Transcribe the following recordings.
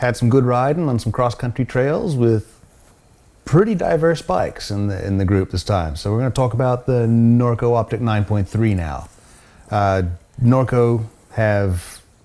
had some good riding on some cross-country trails with pretty diverse bikes in the group this time. So we're going to talk about the Norco Optic 9.3 now. Norco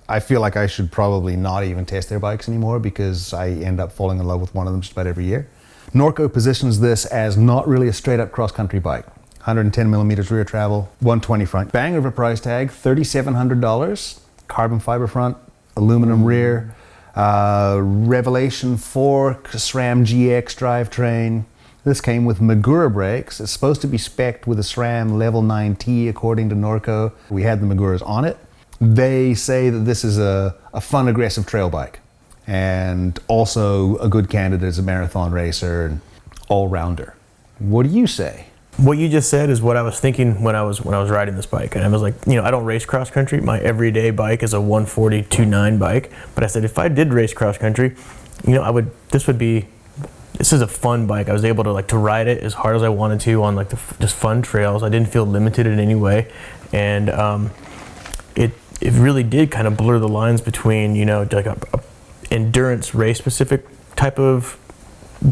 I feel like I should probably not even test their bikes anymore because I end up falling in love with one of them just about every year. Norco positions this as not really a straight-up cross-country bike. 110 millimeters rear travel, 120 front. Banger of a price tag, $3,700. Carbon fiber front, aluminum rear, Revelation 4 SRAM GX drivetrain. This came with Magura brakes. It's supposed to be spec'd with a SRAM Level 9T according to Norco. We had the Maguras on it. They say that this is a fun, aggressive trail bike and also a good candidate as a marathon racer and all-rounder. What do you say? What you just said is what I was thinking when I was riding this bike. And I was like, I don't race cross country. My everyday bike is a 140 2.9 bike. But I said, if I did race cross country, this is a fun bike. I was able to ride it as hard as I wanted to on just fun trails. I didn't feel limited in any way. And it really did kind of blur the lines between, like a endurance race specific type of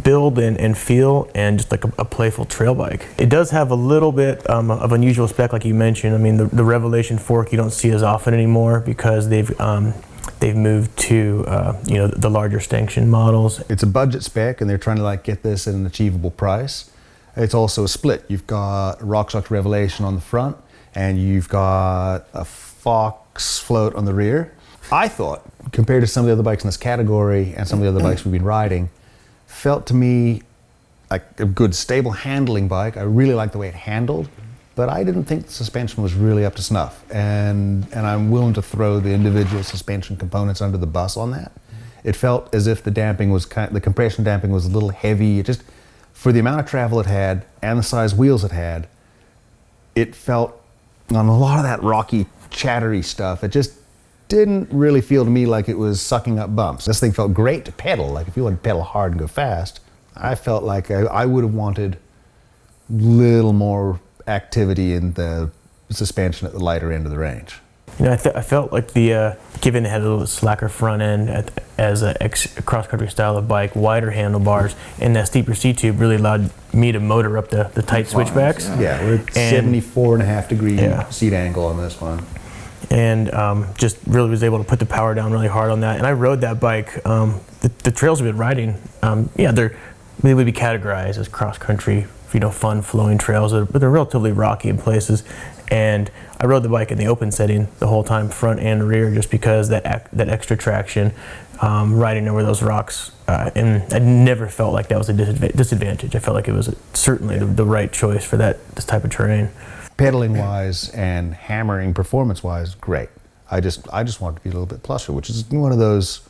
build and feel and just like a playful trail bike. It does have a little bit of unusual spec, like you mentioned. I mean, the Revelation fork you don't see as often anymore because they've moved to the larger stanchion models. It's a budget spec and they're trying to get this at an achievable price. It's also a split. You've got a RockShox Revelation on the front and you've got a Fox float on the rear. I thought, compared to some of the other bikes in this category and some of the other bikes we've been riding, felt to me like a good stable handling bike. I really liked the way it handled, but I didn't think the suspension was really up to snuff. And I'm willing to throw the individual suspension components under the bus on that. It felt as if the damping was the compression damping was a little heavy. It just, for the amount of travel it had and the size wheels it had, it felt on a lot of that rocky, chattery stuff. It just didn't really feel to me like it was sucking up bumps. This thing felt great to pedal. Like if you want to pedal hard and go fast, I felt like I would have wanted a little more activity in the suspension at the lighter end of the range. I felt like given it had a little slacker front end as a cross-country style of bike, wider handlebars, and that steeper C-tube really allowed me to motor up the tight switchbacks. Yeah, we're at 74.5 degree seat angle on this one. And just really was able to put the power down really hard on that. And I rode that bike. The trails we've been riding, they would be categorized as cross-country, fun flowing trails, but they're relatively rocky in places. And I rode the bike in the open setting the whole time, front and rear, just because that extra traction, riding over those rocks. And I never felt like that was a disadvantage. I felt like it was certainly the right choice for this type of terrain. Pedaling wise and hammering performance wise, great. I just want it to be a little bit plusher, which is one of those,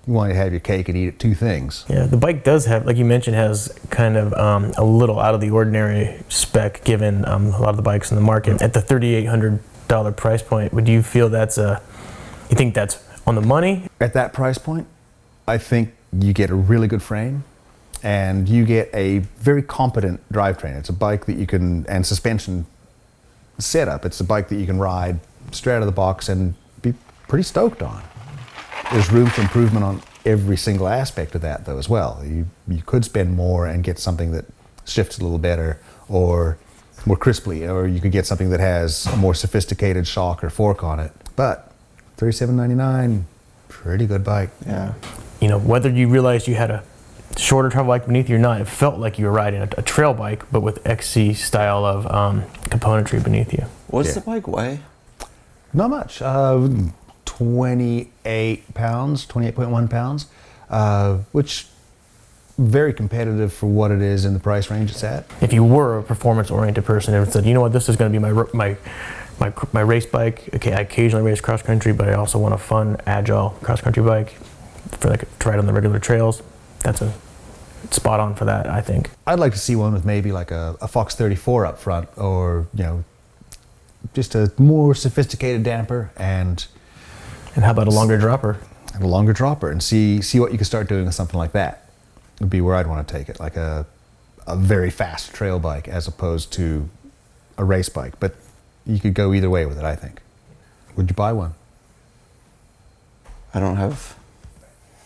you want to have your cake and eat it two things. Yeah, the bike does have, like you mentioned, has kind of a little out of the ordinary spec given a lot of the bikes in the market. At the $3,800 price point, would you feel you think that's on the money? At that price point, I think you get a really good frame and you get a very competent drivetrain. It's a bike that you can, and suspension setup, it's a bike that you can ride straight out of the box and be pretty stoked on. There's room for improvement on every single aspect of that though as well. You could spend more and get something that shifts a little better or more crisply, or you could get something that has a more sophisticated shock or fork on it. But $3,799, pretty good bike. Yeah. Whether you realized you had a shorter travel bike beneath you or not, it felt like you were riding a trail bike, but with XC style of componentry beneath you. What's the bike weigh? Not much. 28 pounds, 28.1 pounds, which very competitive for what it is in the price range it's at. If you were a performance-oriented person and said, this is going to be my race bike. Okay, I occasionally race cross country, but I also want a fun, agile cross country bike to ride on the regular trails. That's a spot on for that, I think. I'd like to see one with maybe like a Fox 34 up front, or just a more sophisticated damper and how about a longer dropper? And a longer dropper, and see what you can start doing with something like that. Would be where I'd want to take it, like a very fast trail bike as opposed to a race bike. But you could go either way with it, I think. Would you buy one? I don't have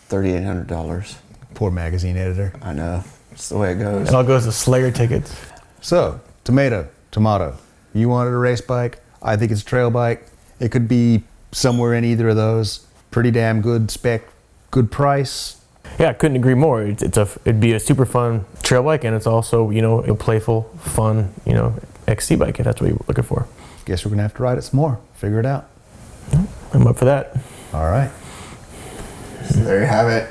$3,800. Poor magazine editor. I know. It's the way it goes. It all goes to Slayer tickets. So, tomato. You wanted a race bike. I think it's a trail bike. It could be somewhere in either of those. Pretty damn good spec, good price. Yeah, I couldn't agree more. It'd be a super fun trail bike, and it's also, you know, a playful, fun, you know, XC bike if that's what you're looking for. Guess we're gonna have to ride it some more. Figure it out. I'm up for that. All right. So there you have it.